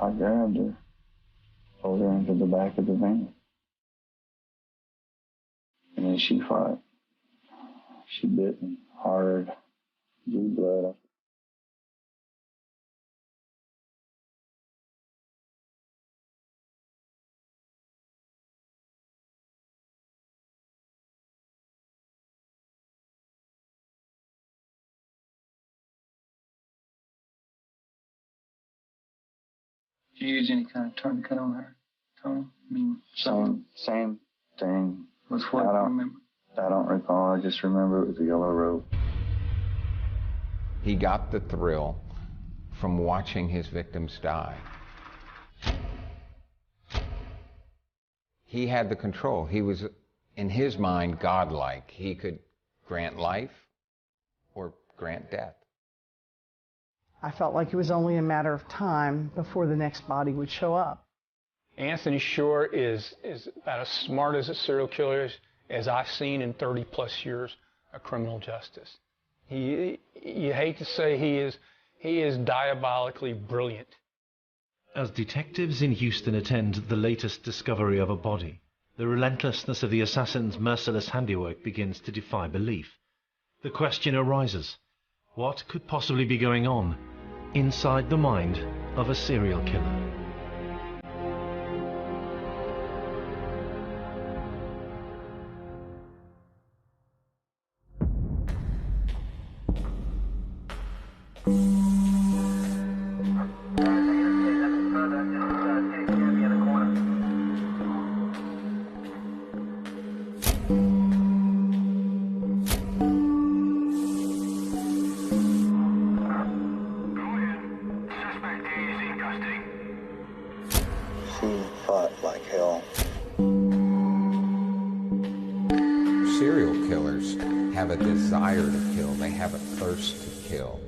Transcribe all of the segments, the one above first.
I grabbed her, pulled her into the back of the van. And then she fought. She bit me hard, drew blood. Did you use any kind of tourniquet on her, Tony? I mean, same thing. What's what I don't remember? I don't recall. I just remember it was a yellow rope. He got the thrill from watching his victims die. He had the control. He was, in his mind, godlike. He could grant life or grant death. I felt like it was only a matter of time before the next body would show up. Anthony Shore is about as smart as a serial killer is, as I've seen in 30-plus years of criminal justice. You hate to say he is diabolically brilliant. As detectives in Houston attend the latest discovery of a body, the relentlessness of the assassin's merciless handiwork begins to defy belief. The question arises, what could possibly be going on inside the mind of a serial killer? She fought like hell. Serial killers have a desire to kill. They have a thirst to kill.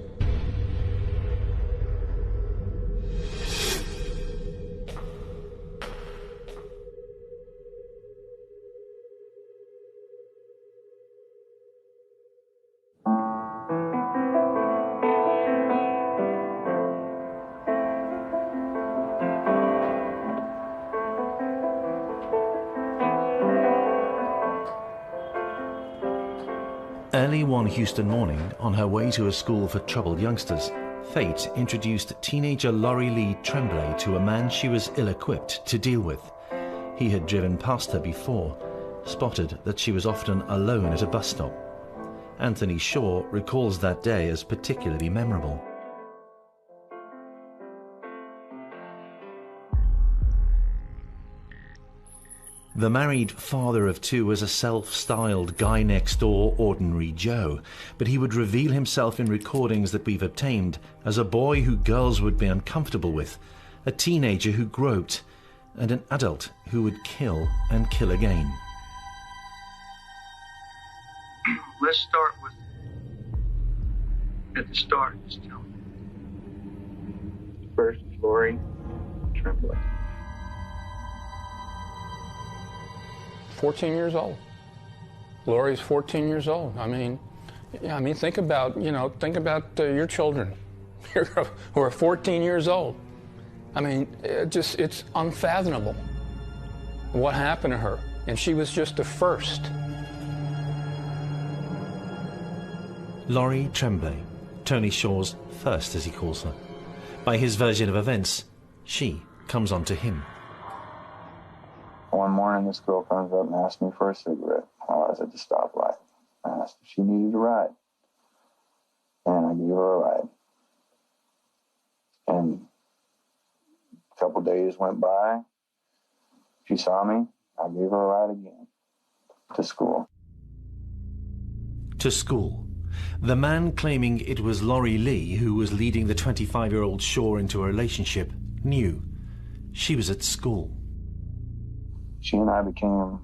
Early one Houston morning, on her way to a school for troubled youngsters, fate introduced teenager Lori Lee Tremblay to a man she was ill-equipped to deal with. He had driven past her before, spotted that she was often alone at a bus stop. Anthony Shore recalls that day as particularly memorable. The married father of two was a self-styled guy-next-door ordinary Joe, but he would reveal himself in recordings that we've obtained as a boy who girls would be uncomfortable with, a teenager who groped, and an adult who would kill and kill again. Let's start with at the start. Just tell me. First, Lori Tremblay. 14 years old. Lori's 14 years old. I mean, think about your children who are 14 years old. I mean, it's unfathomable what happened to her. And she was just the first. Lori Tremblay, Tony Shore's first, as he calls her. By his version of events, she comes on to him. One morning, this girl comes up and asks me for a cigarette while I was at the stoplight. I asked if she needed a ride, and I gave her a ride. And a couple days went by. She saw me. I gave her a ride again to school. To school. The man claiming it was Lori Lee who was leading the 25-year-old Shore into a relationship knew she was at school. She and I became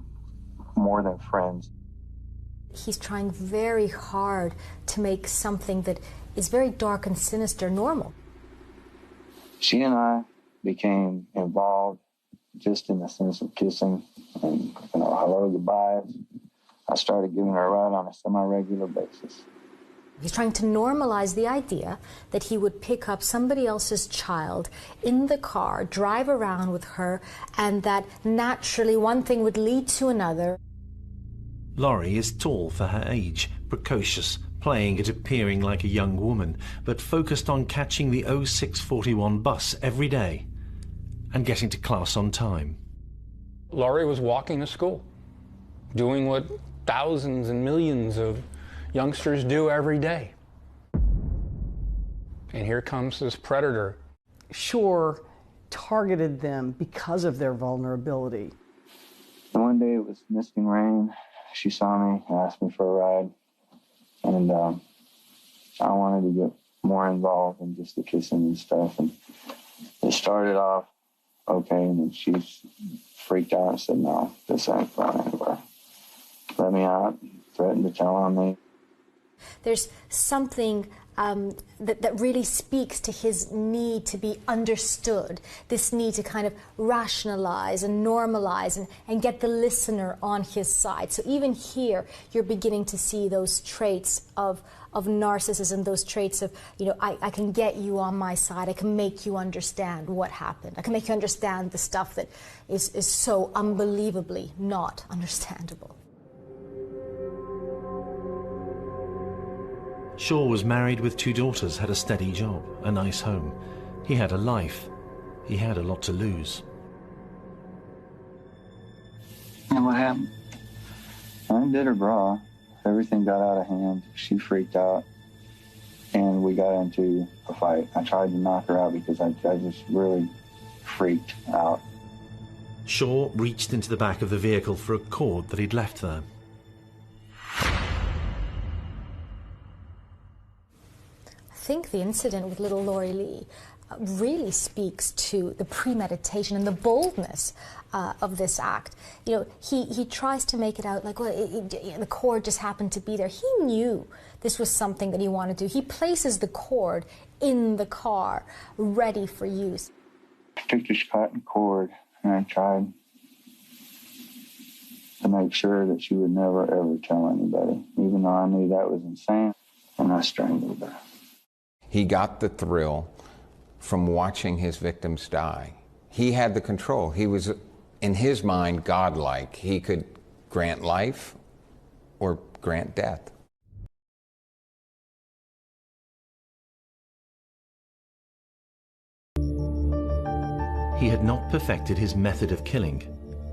more than friends. He's trying very hard to make something that is very dark and sinister normal. She and I became involved just in the sense of kissing and, hello, goodbyes. I started giving her a ride on a semi-regular basis. He's trying to normalize the idea that he would pick up somebody else's child in the car, drive around with her, and that naturally one thing would lead to another. Laurie is tall for her age, precocious, playing at appearing like a young woman, but focused on catching the 0641 bus every day and getting to class on time. Laurie was walking to school, doing what thousands and millions of youngsters do every day. And here comes this predator. Shore targeted them because of their vulnerability. One day it was misting rain. She saw me, asked me for a ride, and I wanted to get more involved in just the kissing and stuff. And it started off okay, and then she freaked out and said, "No, this ain't going anywhere. Let me out," threatened to tell on me. There's something that really speaks to his need to be understood, this need to kind of rationalize and normalize and get the listener on his side. So even here, you're beginning to see those traits of narcissism, those traits of, you know, I can get you on my side, I can make you understand what happened, I can make you understand the stuff that is so unbelievably not understandable. Shaw was married with 2 daughters, had a steady job, a nice home. He had a life. He had a lot to lose. And what happened? I undid her bra. Everything got out of hand. She freaked out, and we got into a fight. I tried to knock her out because I just really freaked out. Shaw reached into the back of the vehicle for a cord that he'd left there. I think the incident with little Laurie Lee really speaks to the premeditation and the boldness of this act. You know, he tries to make it out like, well, the cord just happened to be there. He knew this was something that he wanted to do. He places the cord in the car, ready for use. I took this cotton cord and I tried to make sure that she would never, ever tell anybody, even though I knew that was insane, and I strangled her. He got the thrill from watching his victims die. He had the control. He was, in his mind, godlike. He could grant life or grant death. He had not perfected his method of killing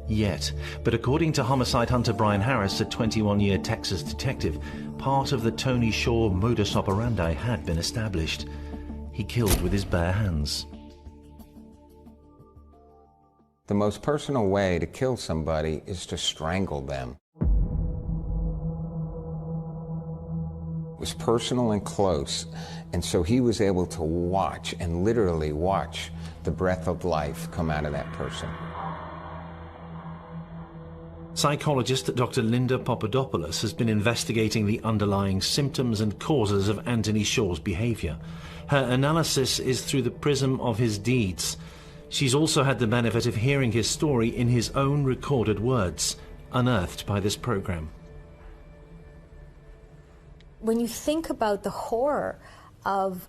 yet, but according to homicide hunter Brian Harris, a 21-year Texas detective, part of the Tony Shaw modus operandi had been established. He killed with his bare hands. The most personal way to kill somebody is to strangle them. It was personal and close, and so he was able to watch and literally watch the breath of life come out of that person. Psychologist Dr. Linda Papadopoulos has been investigating the underlying symptoms and causes of Anthony Shaw's behavior. Her analysis is through the prism of his deeds. She's also had the benefit of hearing his story in his own recorded words, unearthed by this program. When you think about the horror of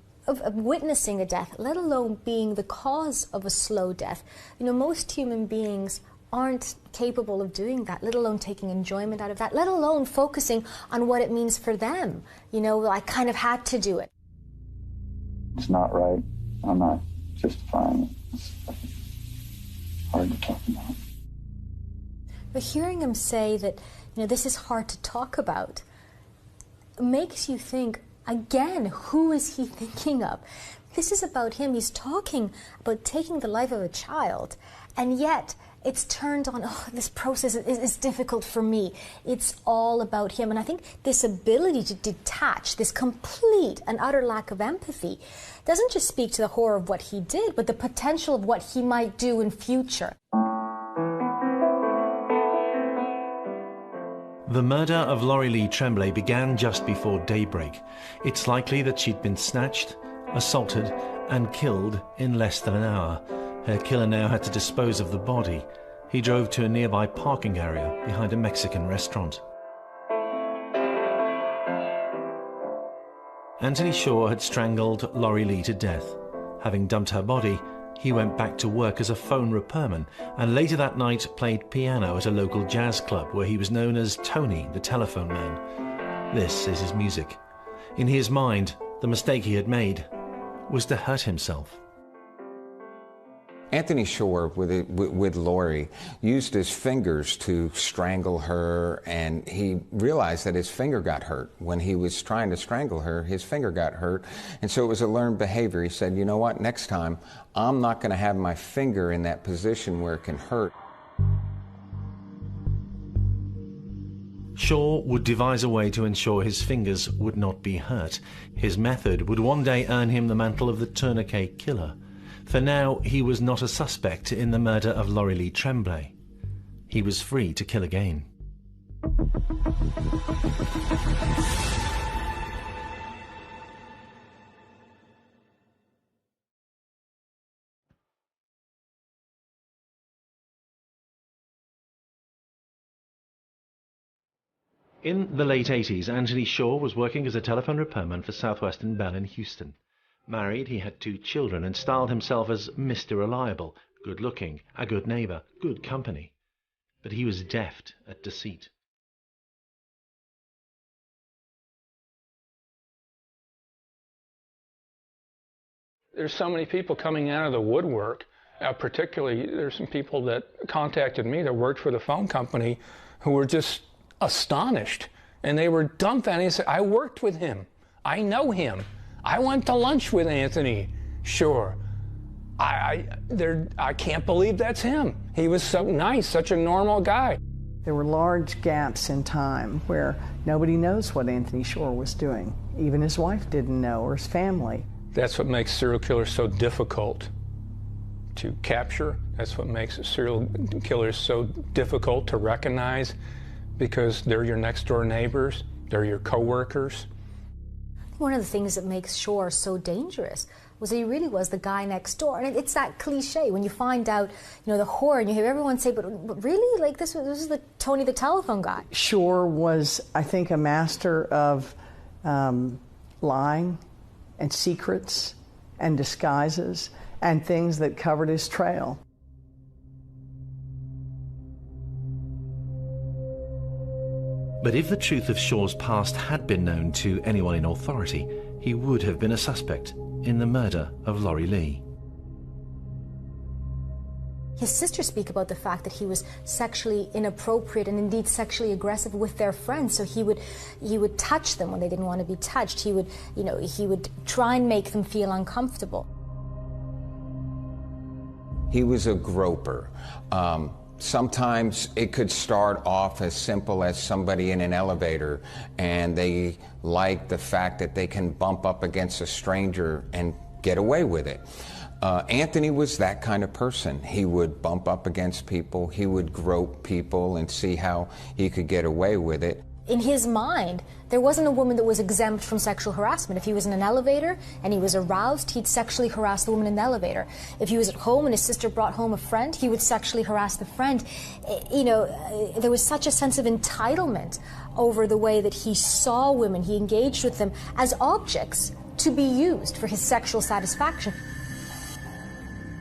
witnessing a death, let alone being the cause of a slow death, you know, most human beings aren't capable of doing that, let alone taking enjoyment out of that, let alone focusing on what it means for them. You know, I kind of had to do it. It's not right. I'm not justifying it. It's hard to talk about. But hearing him say that, you know, this is hard to talk about makes you think, again, who is he thinking of? This is about him. He's talking about taking the life of a child, and yet it's turned on, oh, this process is difficult for me. It's all about him. And I think this ability to detach, this complete and utter lack of empathy, doesn't just speak to the horror of what he did, but the potential of what he might do in future. The murder of Laurie Lee Tremblay began just before daybreak. It's likely that she'd been snatched, assaulted, and killed in less than an hour. Her killer now had to dispose of the body. He drove to a nearby parking area behind a Mexican restaurant. Anthony Shaw had strangled Laurie Lee to death. Having dumped her body, he went back to work as a phone repairman and later that night played piano at a local jazz club where he was known as Tony, the telephone man. This is his music. In his mind, the mistake he had made was to hurt himself. Anthony Shaw, with Laurie, used his fingers to strangle her, and he realized that his finger got hurt. When he was trying to strangle her, his finger got hurt, and so it was a learned behavior. He said, you know what, next time, I'm not going to have my finger in that position where it can hurt. Shaw would devise a way to ensure his fingers would not be hurt. His method would one day earn him the mantle of the tourniquet killer. For now, he was not a suspect in the murder of Laurie Lee Tremblay. He was free to kill again. In the late 80s, Anthony Shaw was working as a telephone repairman for Southwestern Bell in Houston. Married, he had 2 children and styled himself as Mr. Reliable, good-looking, a good neighbour, good company. But he was deft at deceit. There's so many people coming out of the woodwork, particularly there's some people that contacted me that worked for the phone company who were just astonished. And they were dumbfounded. They said, I worked with him. I know him. I went to lunch with Anthony Shaw. I can't believe that's him. He was so nice, such a normal guy. There were large gaps in time where nobody knows what Anthony Shaw was doing. Even his wife didn't know, or his family. That's what makes serial killers so difficult to capture. That's what makes serial killers so difficult to recognize, because they're your next door neighbors, they're your coworkers. One of the things that makes Shaw so dangerous was that he really was the guy next door. And it's that cliche when you find out, you know, the horror, and you hear everyone say, but really? Like, this is the Tony the telephone guy. Shaw was, I think, a master of lying and secrets and disguises and things that covered his trail. But if the truth of Shaw's past had been known to anyone in authority, he would have been a suspect in the murder of Laurie Lee. His sisters speak about the fact that he was sexually inappropriate and indeed sexually aggressive with their friends. So he would touch them when they didn't want to be touched. He would try and make them feel uncomfortable. He was a groper. Sometimes it could start off as simple as somebody in an elevator and they like the fact that they can bump up against a stranger and get away with it. Anthony was that kind of person. He would bump up against people, he would grope people and see how he could get away with it. In his mind, there wasn't a woman that was exempt from sexual harassment. If he was in an elevator and he was aroused, he'd sexually harass the woman in the elevator. If he was at home and his sister brought home a friend, he would sexually harass the friend. You know, there was such a sense of entitlement over the way that he saw women. He engaged with them as objects to be used for his sexual satisfaction.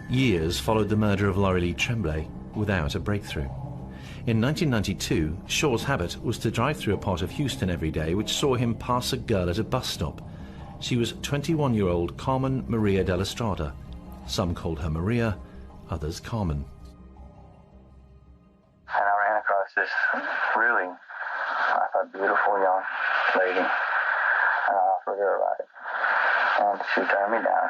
Years followed the murder of Laurie Lee Tremblay without a breakthrough. In 1992, Shaw's habit was to drive through a part of Houston every day which saw him pass a girl at a bus stop. She was 21-year-old Carmen Maria de la Estrada. Some called her Maria, others Carmen. And I ran across this really, I thought, beautiful young lady, and I offered her a ride. And she turned me down.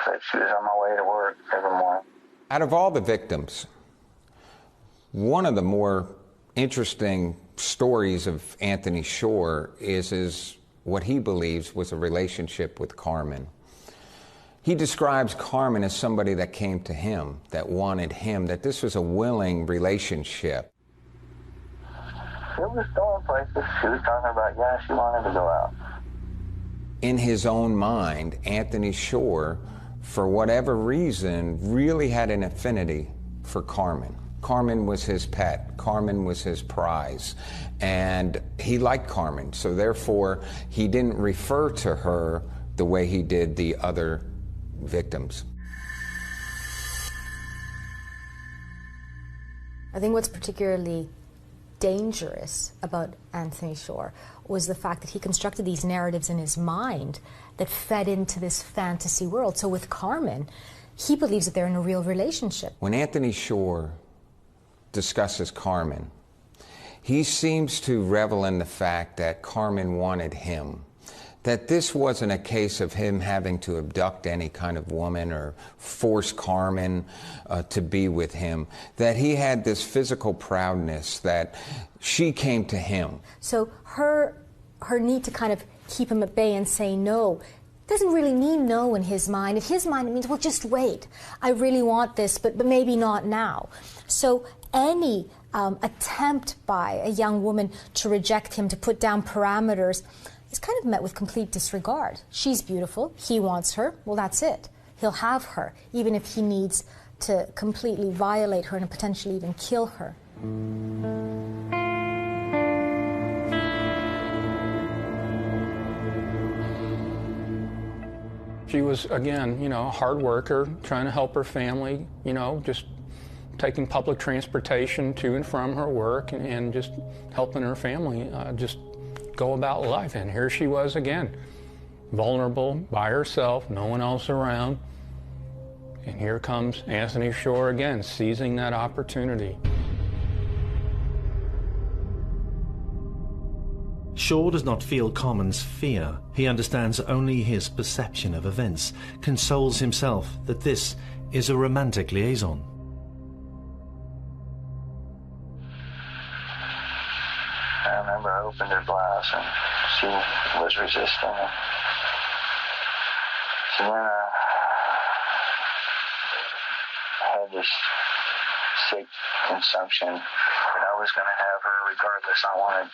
But she was on my way to work every morning. Out of all the victims, one of the more interesting stories of Anthony Shaw is what he believes was a relationship with Carmen. He describes Carmen as somebody that came to him, that wanted him, that this was a willing relationship. It was going places. She was talking about, yeah, she wanted to go out. In his own mind, Anthony Shaw, for whatever reason, really had an affinity for Carmen. Carmen was his pet. Carmen was his prize. And he liked Carmen, so therefore he didn't refer to her the way he did the other victims. I think what's particularly dangerous about Anthony Shore was the fact that he constructed these narratives in his mind that fed into this fantasy world. So with Carmen, he believes that they're in a real relationship. When Anthony Shore discusses Carmen, he seems to revel in the fact that Carmen wanted him. That this wasn't a case of him having to abduct any kind of woman or force Carmen to be with him. That he had this physical proudness, that she came to him. So her need to kind of keep him at bay and say no doesn't really mean no in his mind. In his mind, it means, well, just wait. I really want this, but maybe not now. So any attempt by a young woman to reject him, to put down parameters, is kind of met with complete disregard. She's beautiful, he wants her, well, that's it. He'll have her, even if he needs to completely violate her and potentially even kill her. She was, again, a hard worker, trying to help her family, just taking public transportation to and from her work and just helping her family just go about life. And here she was again, vulnerable, by herself, no one else around. And here comes Anthony Shore again, seizing that opportunity. Shore does not feel Carmen's fear. He understands only his perception of events, consoles himself that this is a romantic liaison. I remember I opened her blouse and she was resisting. So then I had this sick consumption that I was going to have her regardless. I wanted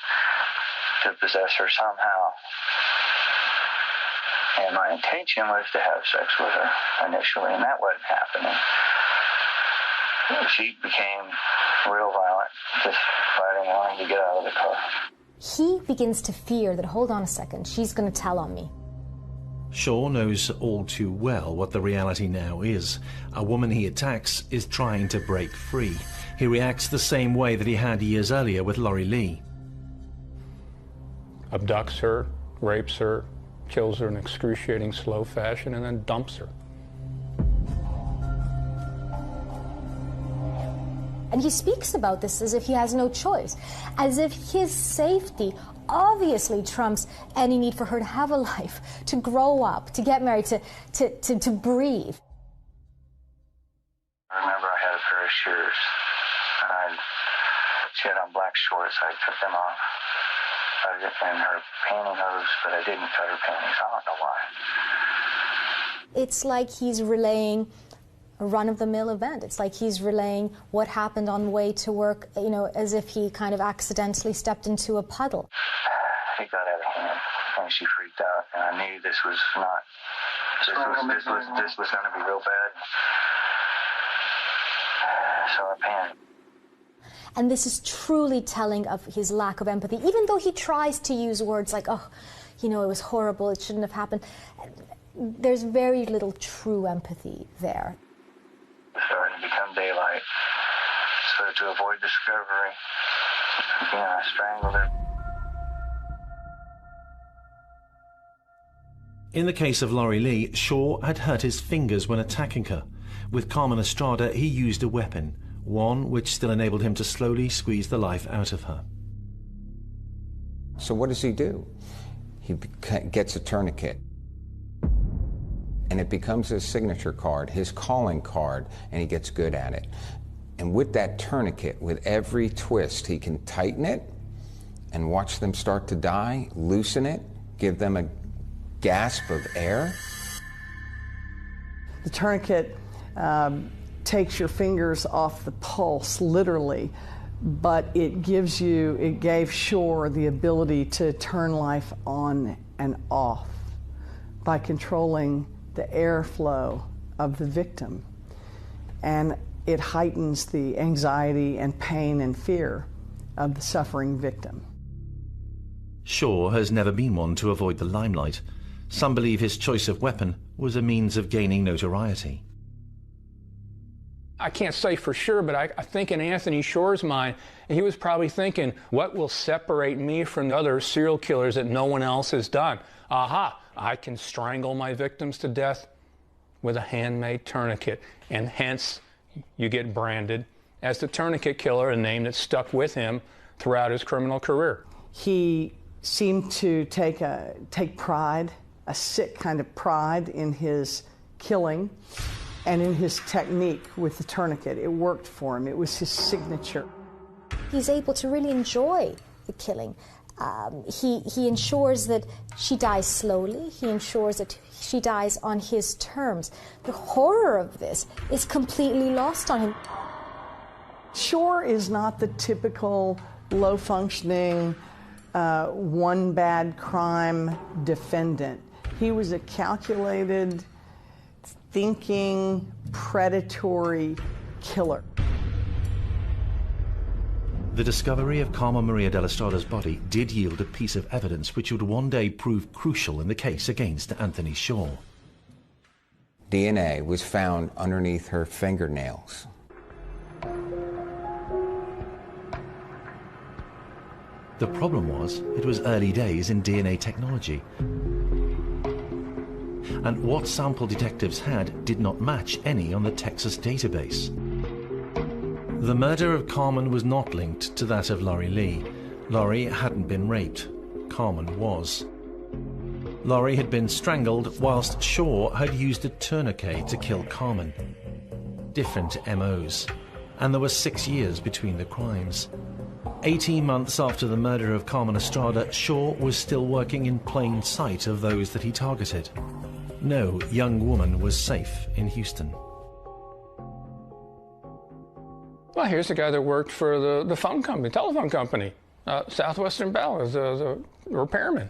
to possess her somehow. And my intention was to have sex with her initially, and that wasn't happening. She became real violent, just fighting, wanting to get out of the car. He begins to fear that, hold on a second, she's going to tell on me. Shore knows all too well what the reality now is. A woman he attacks is trying to break free. He reacts the same way that he had years earlier with Laurie Lee. Abducts her, rapes her, kills her in excruciating slow fashion, and then dumps her. And he speaks about this as if he has no choice, as if his safety obviously trumps any need for her to have a life, to grow up, to get married, to breathe. I remember I had a pair of shears, and she had on black shorts. I took them off. And her pantyhose, but I didn't cut her panties. I don't know why. It's like he's relaying a run-of-the-mill event. It's like he's relaying what happened on the way to work, as if he kind of accidentally stepped into a puddle. It got out of hand, and she freaked out, and I knew this was not. This was going to be real bad. So I panicked. And this is truly telling of his lack of empathy, even though he tries to use words like, oh, it was horrible, it shouldn't have happened. There's very little true empathy there. It started to become daylight. So to avoid discovery, again, I strangled her. In the case of Laurie Lee, Shore had hurt his fingers when attacking her. With Carmen Estrada, he used a weapon, one which still enabled him to slowly squeeze the life out of her. So what does he do? He gets a tourniquet. And it becomes his signature card, his calling card, and he gets good at it. And with that tourniquet, with every twist, he can tighten it and watch them start to die, loosen it, give them a gasp of air. The tourniquet takes your fingers off the pulse, literally, but it gave Shore the ability to turn life on and off by controlling the airflow of the victim. And it heightens the anxiety and pain and fear of the suffering victim. Shaw has never been one to avoid the limelight. Some believe his choice of weapon was a means of gaining notoriety. I can't say for sure, but I think in Anthony Shore's mind, he was probably thinking, what will separate me from the other serial killers that no one else has done? Aha, I can strangle my victims to death with a handmade tourniquet, and hence you get branded as the tourniquet killer, a name that stuck with him throughout his criminal career. He seemed to take pride, a sick kind of pride in his killing and in his technique with the tourniquet. It worked for him. It was his signature. He's able to really enjoy the killing. He ensures that she dies slowly. He ensures that she dies on his terms. The horror of this is completely lost on him. Shore is not the typical low-functioning, one bad crime defendant. He was a calculated, thinking, predatory killer. The discovery of Carmen Maria de la Strada's body did yield a piece of evidence which would one day prove crucial in the case against Anthony Shaw. DNA was found underneath her fingernails. The problem was, it was early days in DNA technology. And what sample detectives had did not match any on the Texas database. The murder of Carmen was not linked to that of Laurie Lee. Laurie hadn't been raped. Carmen was. Laurie had been strangled whilst Shaw had used a tourniquet to kill Carmen. Different MOs. And there were 6 years between the crimes. 18 months after the murder of Carmen Estrada, Shaw was still working in plain sight of those that he targeted. No young woman was safe in Houston. Well, here's a guy that worked for the phone company, telephone company, Southwestern Bell, as a repairman.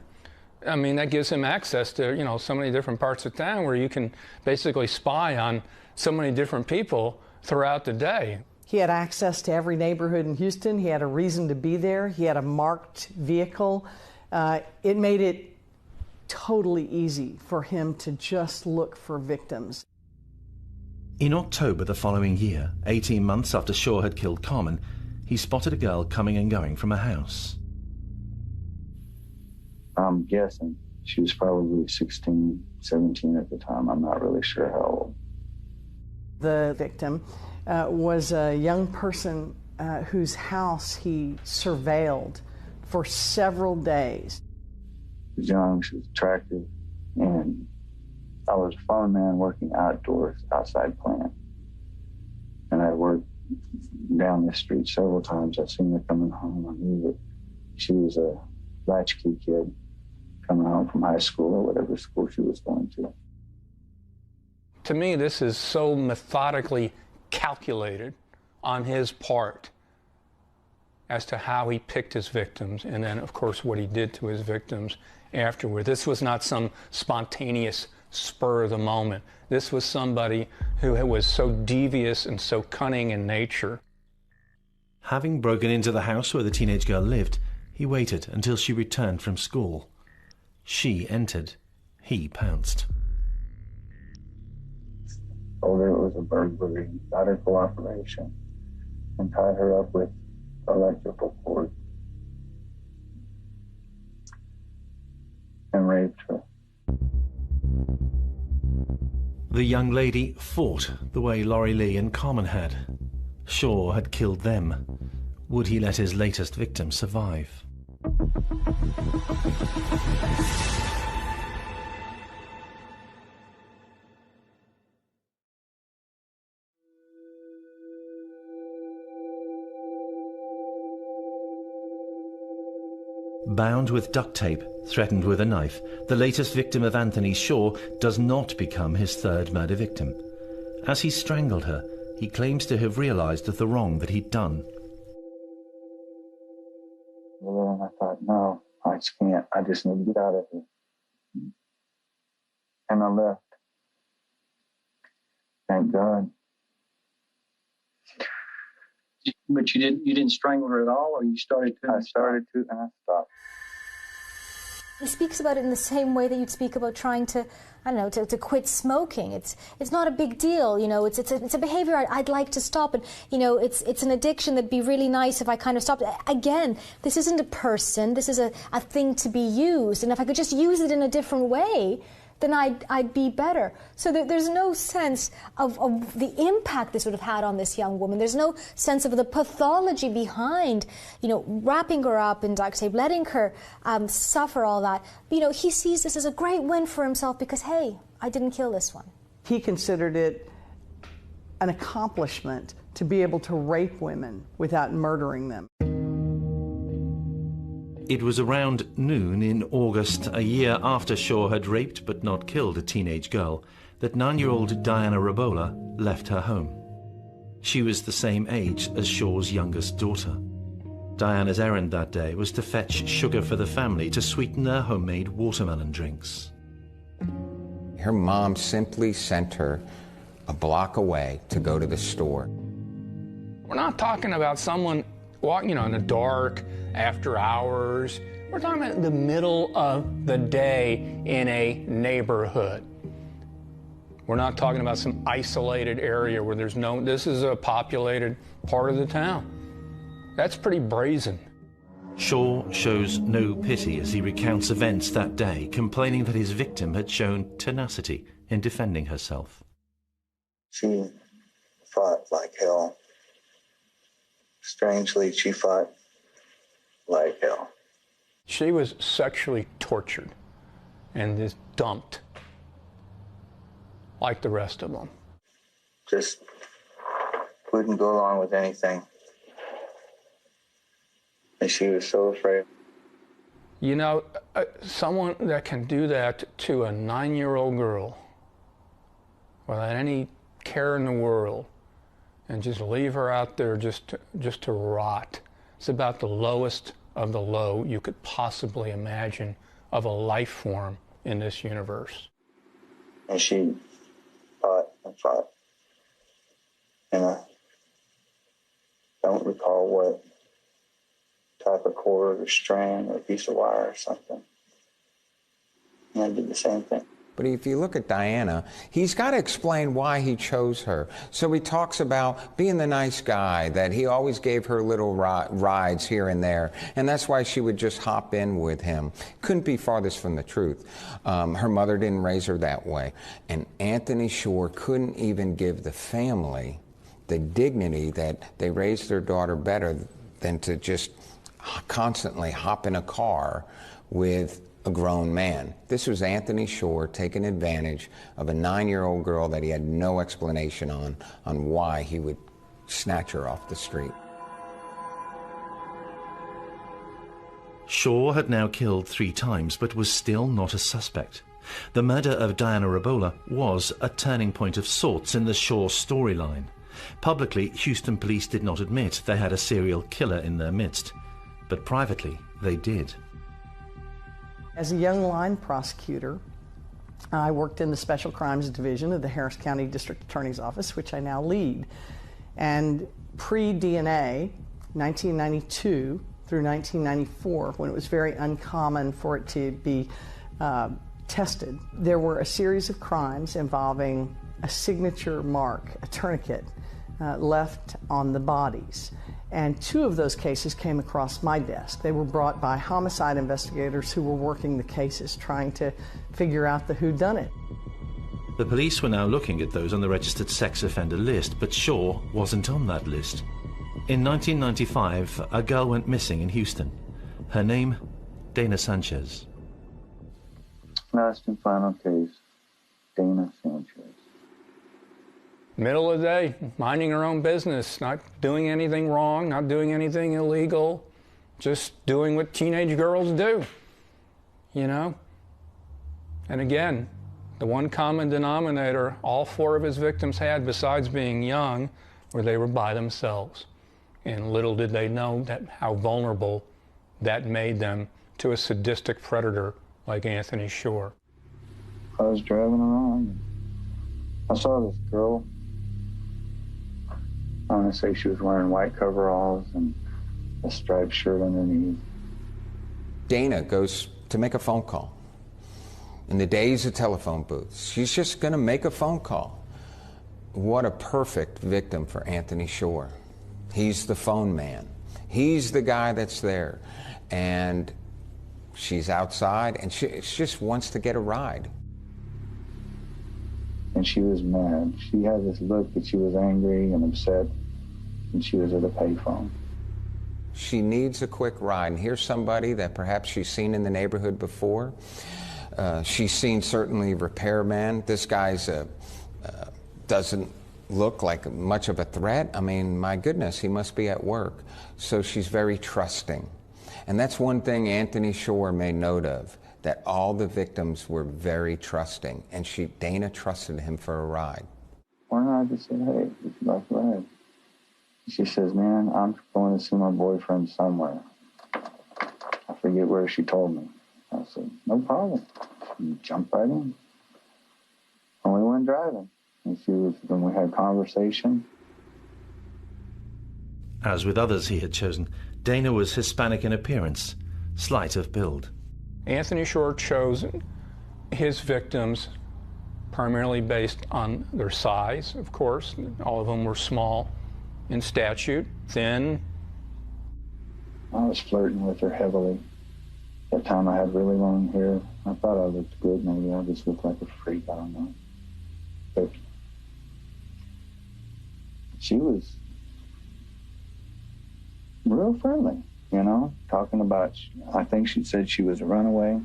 I mean, that gives him access to, you know, so many different parts of town where you can basically spy on so many different people throughout the day. He had access to every neighborhood in Houston. He had a reason to be there. He had a marked vehicle. It made it totally easy for him to just look for victims. In October the following year, 18 months after Shaw had killed Carmen, he spotted a girl coming and going from a house. I'm guessing she was probably 16, 17 at the time. I'm not really sure how old. The victim was a young person whose house he surveilled for several days. She was young, she was attractive, and I was a farm man working outdoors, outside plant. And I worked down this street several times. I've seen her coming home. I knew that she was a latchkey kid coming home from high school or whatever school she was going to. To me, this is so methodically calculated on his part as to how he picked his victims, and then, of course, what he did to his victims afterward. This was not some spontaneous spur of the moment. This was somebody who was so devious and so cunning in nature. Having broken into the house where the teenage girl lived, he waited until she returned from school. She entered. He pounced. Told her it was a burglary, got her cooperation, and tied her up with electrical cord and raped her. The young lady fought the way Laurie Lee and Carmen had. Shaw had killed them. Would he let his latest victim survive? Bound with duct tape, threatened with a knife, the latest victim of Anthony Shaw does not become his third murder victim. As he strangled her, he claims to have realized of the wrong that he'd done. Well, I thought, no, I just can't. I just need to get out of here. And I left. Thank God. But you didn't strangle her at all, or you started to? I started to, and I stopped. He speaks about it in the same way that you'd speak about trying to, I don't know, to quit smoking. It's not a big deal, you know. It's a behavior I'd like to stop, and you know, it's an addiction that'd be really nice if I kind of stopped. Again, this isn't a person. This is a thing to be used, and if I could just use it in a different way, then I'd be better. So there's no sense of the impact this would have had on this young woman. There's no sense of the pathology behind, you know, wrapping her up in duct tape, letting her suffer all that. You know, he sees this as a great win for himself because, hey, I didn't kill this one. He considered it an accomplishment to be able to rape women without murdering them. It was around noon in August, a year after Shaw had raped but not killed a teenage girl, that 9-year-old Diana Rabola left her home. She was the same age as Shaw's youngest daughter. Diana's errand that day was to fetch sugar for the family to sweeten their homemade watermelon drinks. Her mom simply sent her a block away to go to the store. We're not talking about someone walking, you know, in the dark, after hours. We're talking about the middle of the day in a neighborhood. We're not talking about some isolated area where there's no, this is a populated part of the town. That's pretty brazen. Shaw shows no pity as he recounts events that day, complaining that his victim had shown tenacity in defending herself. She fought like hell. Strangely, she fought like hell. She was sexually tortured and just dumped like the rest of them. Just wouldn't go along with anything. And she was so afraid. You know, someone that can do that to a 9-year-old girl without any care in the world and just leave her out there just to rot. It's about the lowest of the low you could possibly imagine of a life form in this universe. And she fought and fought. And I don't recall what type of cord or strand or piece of wire or something. And I did the same thing. But if you look at Diana, he's got to explain why he chose her. So he talks about being the nice guy, that he always gave her little rides here and there, and that's why she would just hop in with him. Couldn't be farthest from the truth. Her mother didn't raise her that way. And Anthony Shore couldn't even give the family the dignity that they raised their daughter better than to just constantly hop in a car with a grown man. This was Anthony Shore taking advantage of a 9-year-old girl that he had no explanation on why he would snatch her off the street. Shaw had now killed 3 times, but was still not a suspect. The murder of Diana Rabola was a turning point of sorts in the Shaw storyline. Publicly, Houston police did not admit they had a serial killer in their midst, but privately they did. As a young line prosecutor, I worked in the Special Crimes Division of the Harris County District Attorney's Office, which I now lead. And pre-DNA, 1992 through 1994, when it was very uncommon for it to be tested, there were a series of crimes involving a signature mark, a tourniquet, left on the bodies. And 2 of those cases came across my desk. They were brought by homicide investigators who were working the cases, trying to figure out the whodunit. The police were now looking at those on the registered sex offender list, but Shaw wasn't on that list. In 1995, a girl went missing in Houston. Her name, Dana Sanchez. Last and final case, Dana Sanchez. Middle of the day, minding her own business, not doing anything wrong, not doing anything illegal, just doing what teenage girls do, you know? And again, the one common denominator all 4 of his victims had, besides being young, were they were by themselves. And little did they know how vulnerable that made them to a sadistic predator like Anthony Shore. I was driving around. I saw this girl I want to say she was wearing white coveralls and a striped shirt underneath. Dana goes to make a phone call. In the days of telephone booths, she's just going to make a phone call. What a perfect victim for Anthony Shore. He's the phone man. He's the guy that's there. And she's outside, and she just wants to get a ride. And she was mad. She had this look that she was angry and upset, and she was at a payphone. She needs a quick ride, and here's somebody that perhaps she's seen in the neighborhood before. She's seen certainly repairman. This guy's doesn't look like much of a threat. I mean, my goodness, he must be at work. So she's very trusting. And that's one thing Anthony Shore made note of, that all the victims were very trusting, and Dana trusted him for a ride. One night I just said, hey, would you like a ride? She says, man, I'm going to see my boyfriend somewhere. I forget where she told me. I said, no problem. And jumped right in. And we went driving. And then we had conversation. As with others he had chosen, Dana was Hispanic in appearance, slight of build. Anthony Shore chose his victims primarily based on their size, of course. All of them were small in stature, thin. I was flirting with her heavily. That time I had really long hair. I thought I looked good. Maybe I just looked like a freak. I don't know. But she was real friendly, you know, talking about, I think she said she was a runaway.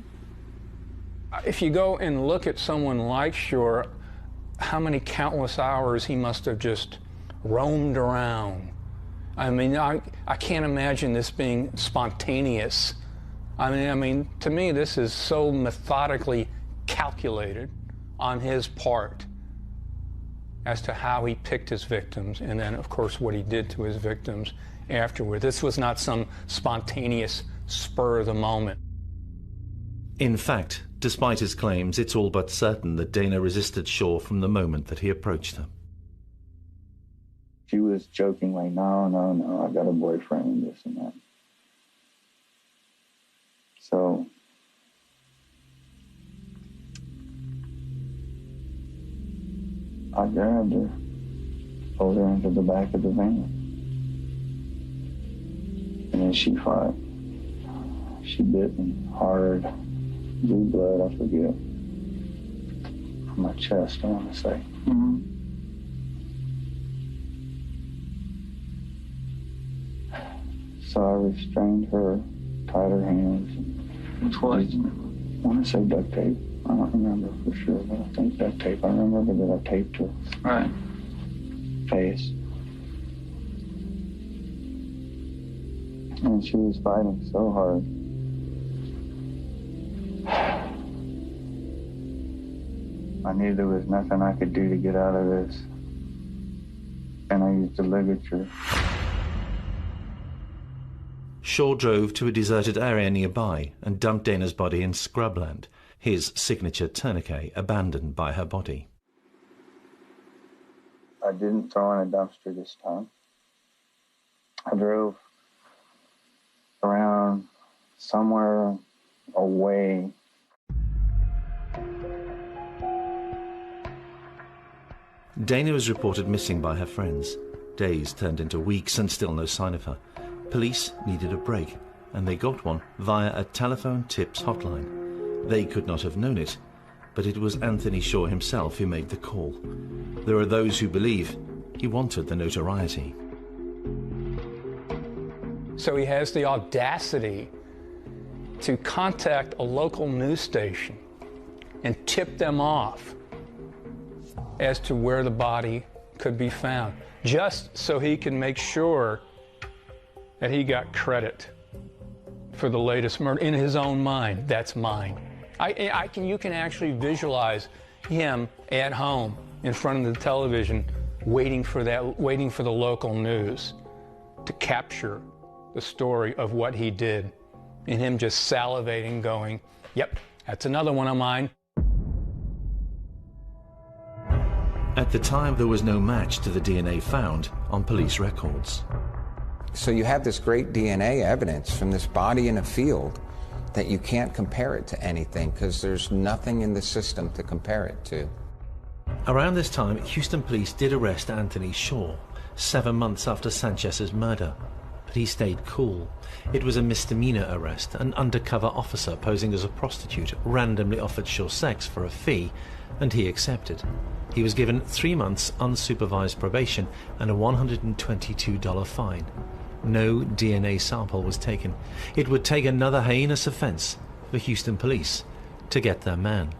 If you go and look at someone like Shore, how many countless hours he must have just roamed around. I mean, I can't imagine this being spontaneous. I mean, to me, this is so methodically calculated on his part as to how he picked his victims, and then, of course, what he did to his victims afterward. This was not some spontaneous spur of the moment. In fact, despite his claims, it's all but certain that Dana resisted Shore from the moment that he approached her. She was joking like, no, I got a boyfriend and this and that. So I grabbed her, pulled her into the back of the van. And then she fought. She bit me hard, blew blood, I forget. From my chest, I want to say. Mm-hmm. So I restrained her, tied her hands. With what? I want to say duct tape. I don't remember for sure, but I think duct tape. I remember that I taped her Right. face. And she was fighting so hard. I knew there was nothing I could do to get out of this. And I used the ligature. Shore drove to a deserted area nearby and dumped Dana's body in scrubland, his signature tourniquet abandoned by her body. I didn't throw in a dumpster this time. I drove around somewhere away. Dana was reported missing by her friends. Days turned into weeks and still no sign of her. Police needed a break, and they got one via a telephone tips hotline. They could not have known it, but it was Anthony Shore himself who made the call. There are those who believe he wanted the notoriety. So he has the audacity to contact a local news station and tip them off as to where the body could be found, just so he can make sure that he got credit for the latest murder in his own mind. That's mine. You can actually visualize him at home in front of the television, waiting for the local news to capture the story of what he did, and him just salivating, going, "Yep, that's another one of mine." At the time, there was no match to the DNA found on police records. So you have this great DNA evidence from this body in a field that you can't compare it to anything because there's nothing in the system to compare it to. Around this time, Houston police did arrest Anthony Shaw, 7 months after Sanchez's murder. But he stayed cool. It was a misdemeanor arrest. An undercover officer posing as a prostitute randomly offered Shaw sex for a fee, and he accepted. He was given 3 months unsupervised probation and a $122 fine. No DNA sample was taken. It would take another heinous offense for Houston police to get their man.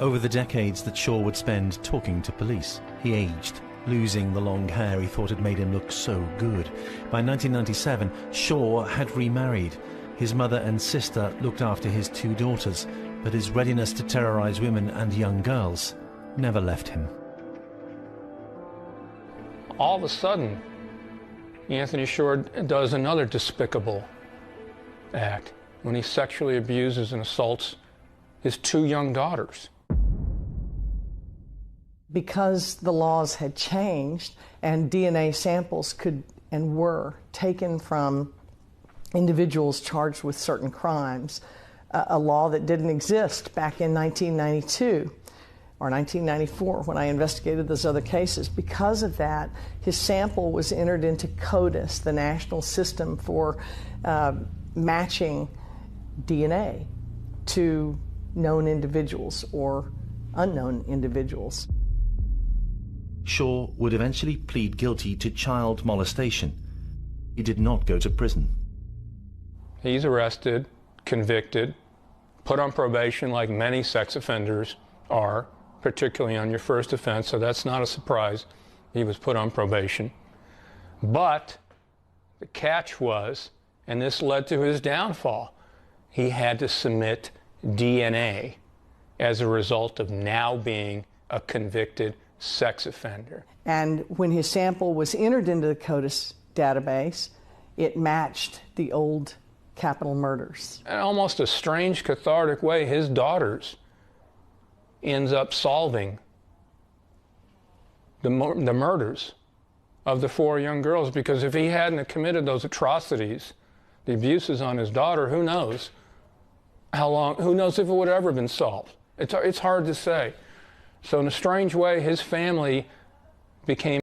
Over the decades that Shaw would spend talking to police, he aged, losing the long hair he thought had made him look so good. By 1997, Shaw had remarried. His mother and sister looked after his 2 daughters, but his readiness to terrorize women and young girls never left him. All of a sudden, Anthony Shaw does another despicable act when he sexually abuses and assaults his 2 young daughters. Because the laws had changed and DNA samples could and were taken from individuals charged with certain crimes, a law that didn't exist back in 1992 or 1994 when I investigated those other cases. Because of that, his sample was entered into CODIS, the national system for matching DNA to known individuals or unknown individuals. Shaw would eventually plead guilty to child molestation. He did not go to prison. He's arrested, convicted, put on probation like many sex offenders are, particularly on your first offense, so that's not a surprise. He was put on probation. But the catch was, and this led to his downfall, he had to submit DNA as a result of now being a convicted sex offender. And when his sample was entered into the CODIS database, it matched the old capital murders. In almost a strange, cathartic way, his daughters ends up solving the murders of the 4 young girls, because if he hadn't committed those atrocities, the abuses on his daughter, who knows how long, who knows if it would have ever been solved. It's hard to say. So in a strange way, his family became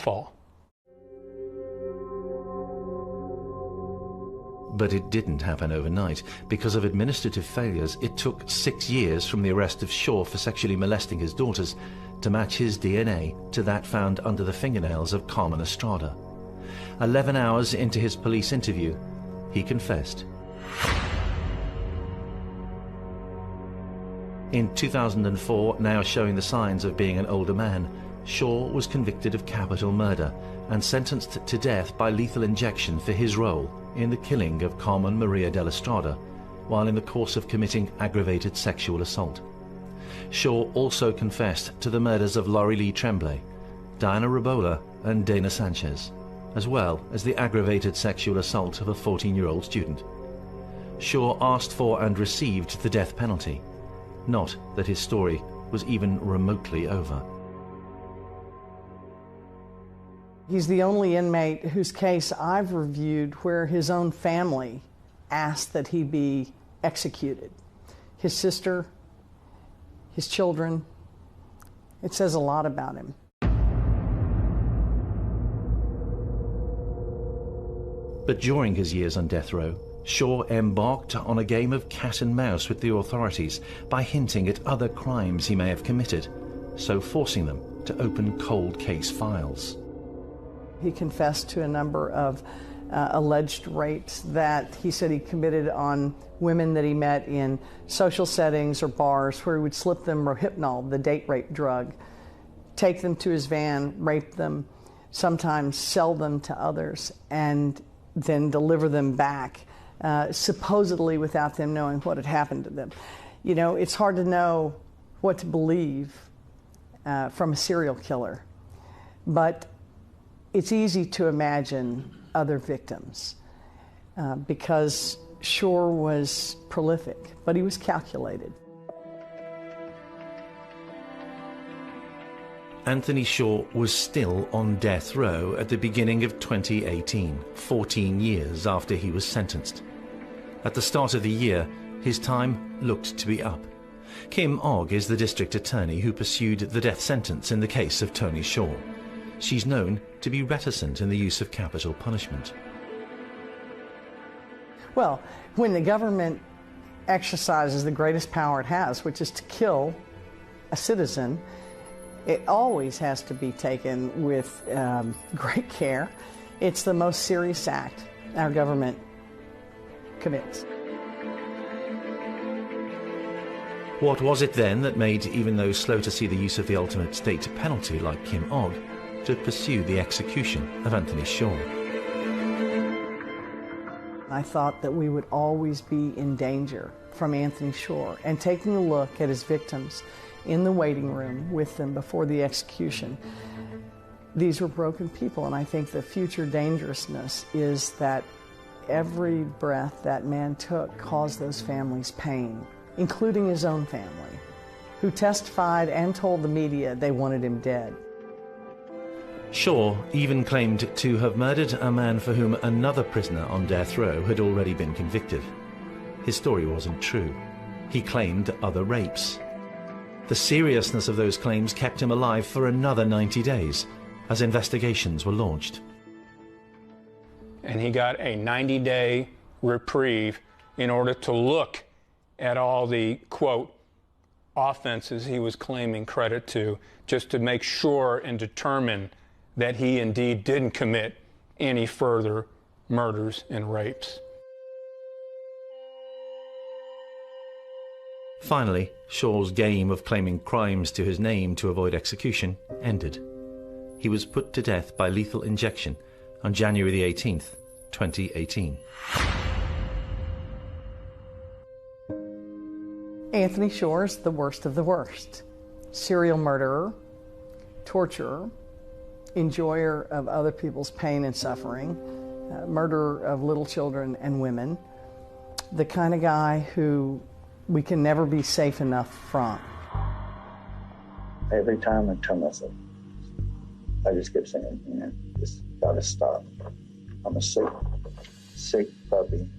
fall. But it didn't happen overnight. Because of administrative failures, it took 6 years from the arrest of Shaw for sexually molesting his daughters to match his DNA to that found under the fingernails of Carmen Estrada. 11 hours into his police interview, he confessed. In 2004, now showing the signs of being an older man, Shaw was convicted of capital murder and sentenced to death by lethal injection for his role in the killing of Carmen Maria de la Estrada while in the course of committing aggravated sexual assault. Shaw also confessed to the murders of Lori Lee Tremblay, Diana Rabola and Dana Sanchez, as well as the aggravated sexual assault of a 14-year-old student. Shaw asked for and received the death penalty. Not that his story was even remotely over. He's the only inmate whose case I've reviewed where his own family asked that he be executed. His sister, his children. It says a lot about him. But during his years on death row, Shaw embarked on a game of cat and mouse with the authorities by hinting at other crimes he may have committed, so forcing them to open cold case files. He confessed to a number of alleged rapes that he said he committed on women that he met in social settings or bars where he would slip them Rohypnol, the date rape drug, take them to his van, rape them, sometimes sell them to others, and then deliver them back, supposedly without them knowing what had happened to them. You know, it's hard to know what to believe from a serial killer, but it's easy to imagine other victims because Shaw was prolific, but he was calculated. Anthony Shaw was still on death row at the beginning of 2018, 14 years after he was sentenced. At the start of the year, his time looked to be up. Kim Ogg is the district attorney who pursued the death sentence in the case of Tony Shaw. She's known to be reticent in the use of capital punishment. Well, when the government exercises the greatest power it has, which is to kill a citizen, it always has to be taken with great care. It's the most serious act our government commits. What was it then that made even those slow to see the use of the ultimate state penalty like Kim Ogg to pursue the execution of Anthony Shaw? I thought that we would always be in danger from Anthony Shaw, and taking a look at his victims in the waiting room with them before the execution, these were broken people, and I think the future dangerousness is that every breath that man took caused those families pain, including his own family, who testified and told the media they wanted him dead. Shaw even claimed to have murdered a man for whom another prisoner on death row had already been convicted. His story wasn't true. He claimed other rapes. The seriousness of those claims kept him alive for another 90 days as investigations were launched. And he got a 90-day reprieve in order to look at all the, quote, offenses he was claiming credit to, just to make sure and determine that he indeed didn't commit any further murders and rapes. Finally, Shaw's game of claiming crimes to his name to avoid execution ended. He was put to death by lethal injection on January the 18th, 2018. Anthony Shaw is the worst of the worst. Serial murderer, torturer, enjoyer of other people's pain and suffering, murderer of little children and women, the kind of guy who we can never be safe enough from. Every time I tell myself, I just kept saying, man, this gotta stop. I'm a sick puppy.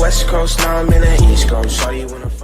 West Coast, now I'm in the East Coast. Shawty wanna